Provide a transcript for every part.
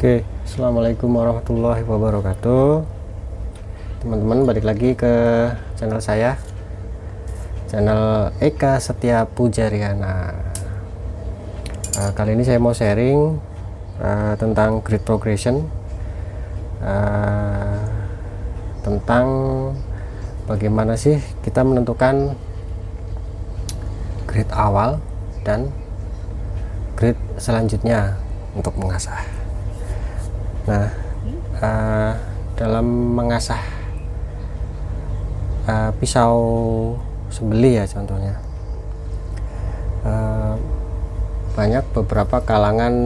Oke, assalamualaikum warahmatullahi wabarakatuh. Teman-teman, balik lagi ke channel saya, channel Eka Setia Pujariana. Kali ini saya mau sharing tentang grid progression, tentang bagaimana sih kita menentukan grid awal dan grid selanjutnya untuk mengasah. Nah, dalam mengasah pisau sembeli ya contohnya, banyak beberapa kalangan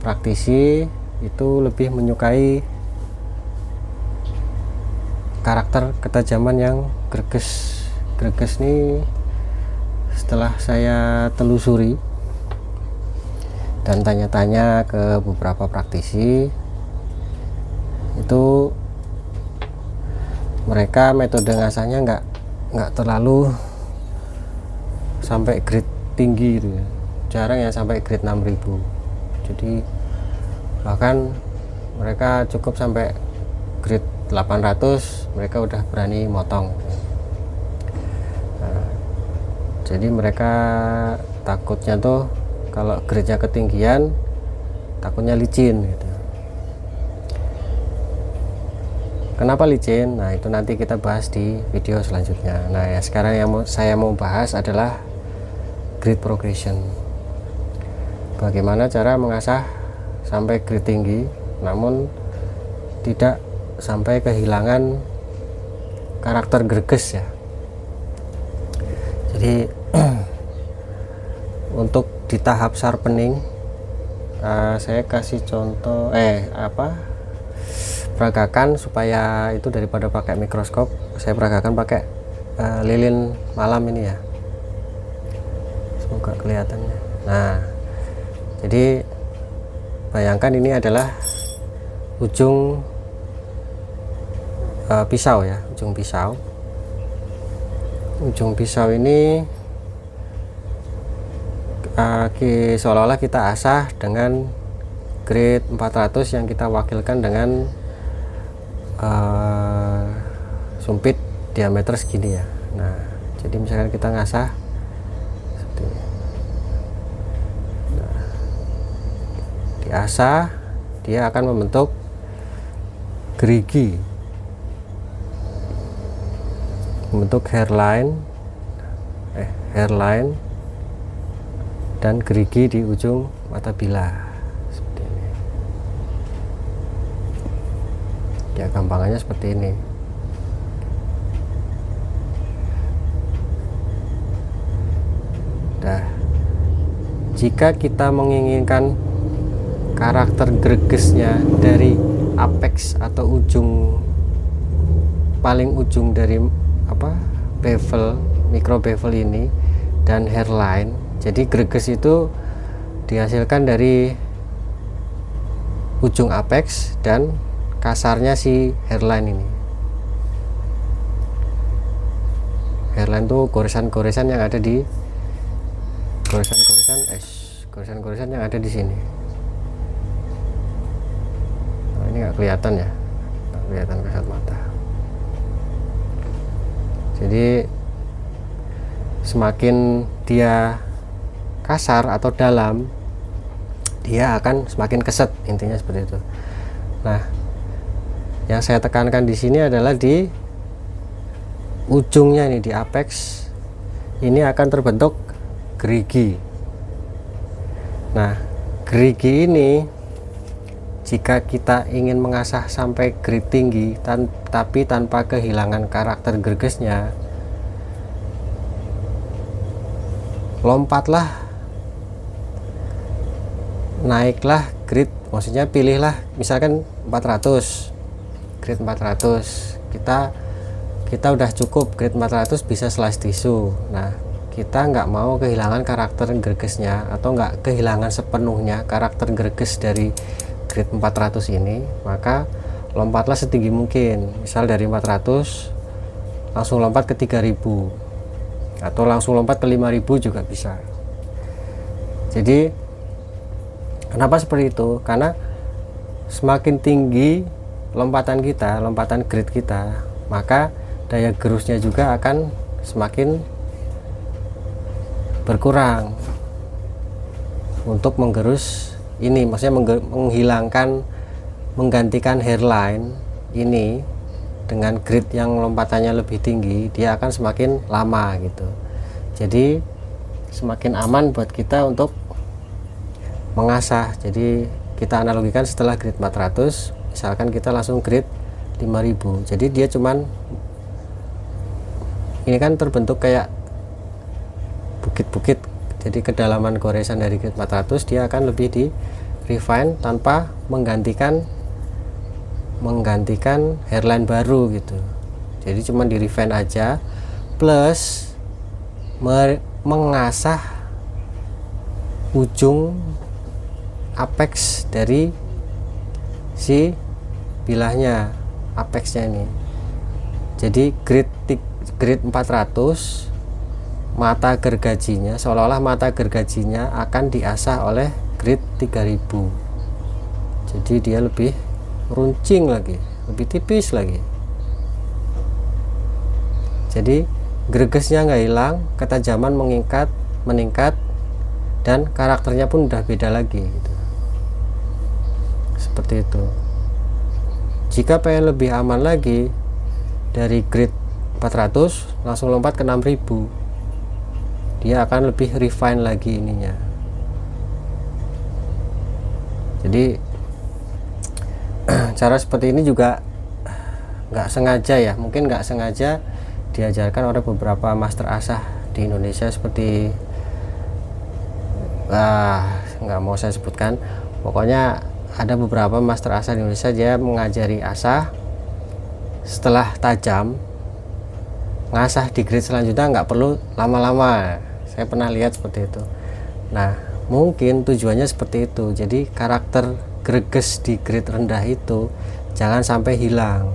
praktisi itu lebih menyukai karakter ketajaman yang greges. Greges nih, setelah saya telusuri dan tanya-tanya ke beberapa praktisi, itu mereka metode ngasahnya nggak terlalu sampai grade tinggi gitu ya, jarang ya sampai grade 6000. Jadi bahkan mereka cukup sampai grade 800 mereka udah berani motong. Nah, jadi mereka takutnya tuh kalau grade-nya ketinggian, takutnya licin gitu. Kenapa licin? Nah, itu nanti kita bahas di video selanjutnya. Nah, ya sekarang yang saya mau bahas adalah grid progression. Bagaimana cara mengasah sampai grade tinggi namun tidak sampai kehilangan karakter greges ya. Jadi untuk di tahap sharpening, saya kasih contoh peragakan supaya itu daripada pakai mikroskop, saya peragakan pakai lilin malam ini ya, semoga kelihatannya. Nah, jadi bayangkan ini adalah ujung pisau ya, ujung pisau ini seolah-olah kita asah dengan grade 400 yang kita wakilkan dengan sumpit diameter segini ya. Nah, jadi misalkan kita ngasah seperti ini. Nah, diasah, dia akan membentuk gerigi, membentuk hairline dan gerigi di ujung mata bilah seperti ini ya, gampangannya seperti ini. Nah, jika kita menginginkan karakter gregesnya dari apex atau paling ujung dari bevel, micro bevel ini dan hairline, jadi greges itu dihasilkan dari ujung apex dan kasarnya si hairline ini. Hairline tuh goresan-goresan yang ada di goresan-goresan yang ada di sini. Nah, ini nggak kelihatan ya, nggak kelihatan kasat mata. Jadi semakin dia kasar atau dalam, dia akan semakin keset, intinya seperti itu. Nah, yang saya tekankan di sini adalah di ujungnya ini, di apex ini akan terbentuk gerigi. Nah, gerigi ini jika kita ingin mengasah sampai grade tinggi tapi tanpa kehilangan karakter gregesnya, lompatlah, naiklah grade, maksudnya pilihlah misalkan 400, grade 400, kita udah cukup grade 400 bisa slice tisu. Nah, kita nggak mau kehilangan karakter gregesnya atau nggak kehilangan sepenuhnya karakter greges dari grade 400 ini, maka lompatlah setinggi mungkin. Misal dari 400 langsung lompat ke 3000 atau langsung lompat ke 5000 juga bisa. Jadi kenapa seperti itu? Karena semakin tinggi lompatan kita, lompatan grid kita, maka daya gerusnya juga akan semakin berkurang untuk menggerus ini, maksudnya menghilangkan, menggantikan hairline ini dengan grid yang lompatannya lebih tinggi, dia akan semakin lama gitu. Jadi semakin aman buat kita untuk mengasah. Jadi kita analogikan setelah grid 400, misalkan kita langsung grid 5000, jadi dia cuman ini kan terbentuk kayak bukit-bukit, jadi kedalaman goresan dari grid 400 dia akan lebih di refine tanpa menggantikan hairline baru gitu. Jadi cuman di refine aja, plus mengasah ujung apex dari si bilahnya, apexnya ini. Jadi grid 400, mata gergajinya, seolah-olah mata gergajinya akan diasah oleh grid 3000. Jadi dia lebih runcing lagi, lebih tipis lagi. Jadi gregesnya nggak hilang, ketajaman meningkat, dan karakternya pun udah beda lagi gitu. Seperti itu. Jika pengen lebih aman lagi, dari grid 400 langsung lompat ke 6000, dia akan lebih refine lagi ininya. Jadi cara seperti ini juga nggak sengaja ya, mungkin nggak sengaja diajarkan oleh beberapa master asah di Indonesia, seperti nggak mau saya sebutkan. Pokoknya ada beberapa master asah di Indonesia, dia mengajari asah, setelah tajam ngasah di grid selanjutnya nggak perlu lama-lama. Saya pernah lihat seperti itu. Nah, mungkin tujuannya seperti itu. Jadi karakter greges di grid rendah itu jangan sampai hilang.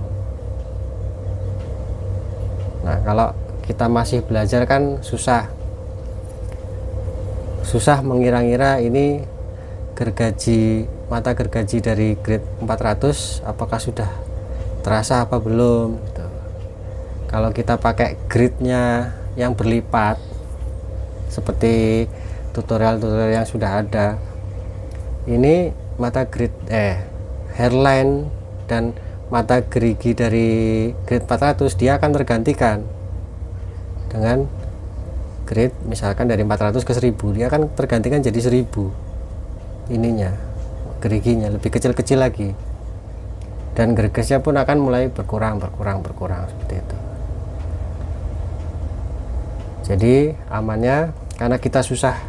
Nah, kalau kita masih belajar kan susah mengira-ngira ini mata gergaji dari grid 400 apakah sudah terasa apa belum gitu. Kalau kita pakai gridnya yang berlipat seperti tutorial-tutorial yang sudah ada, ini mata grid hairline dan mata gerigi dari grid 400 dia akan tergantikan dengan grid, misalkan dari 400 ke 1000, dia akan tergantikan jadi 1000 ininya, geriginya lebih kecil-kecil lagi, dan gregesnya pun akan mulai berkurang seperti itu. Jadi amannya, karena kita susah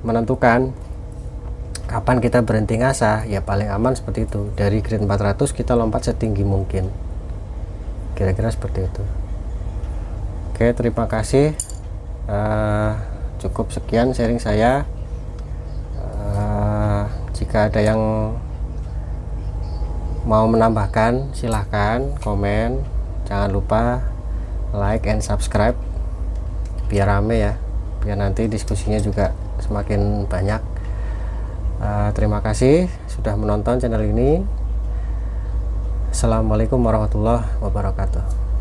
menentukan kapan kita berhenti ngasah, ya paling aman seperti itu. Dari grid 400 kita lompat setinggi mungkin, kira-kira seperti itu. Oke, terima kasih. Cukup sekian sharing saya. Jika ada yang mau menambahkan, silahkan komen. Jangan lupa like and subscribe biar rame ya, biar nanti diskusinya juga semakin banyak. Terima kasih sudah menonton channel ini. Assalamualaikum warahmatullahi wabarakatuh.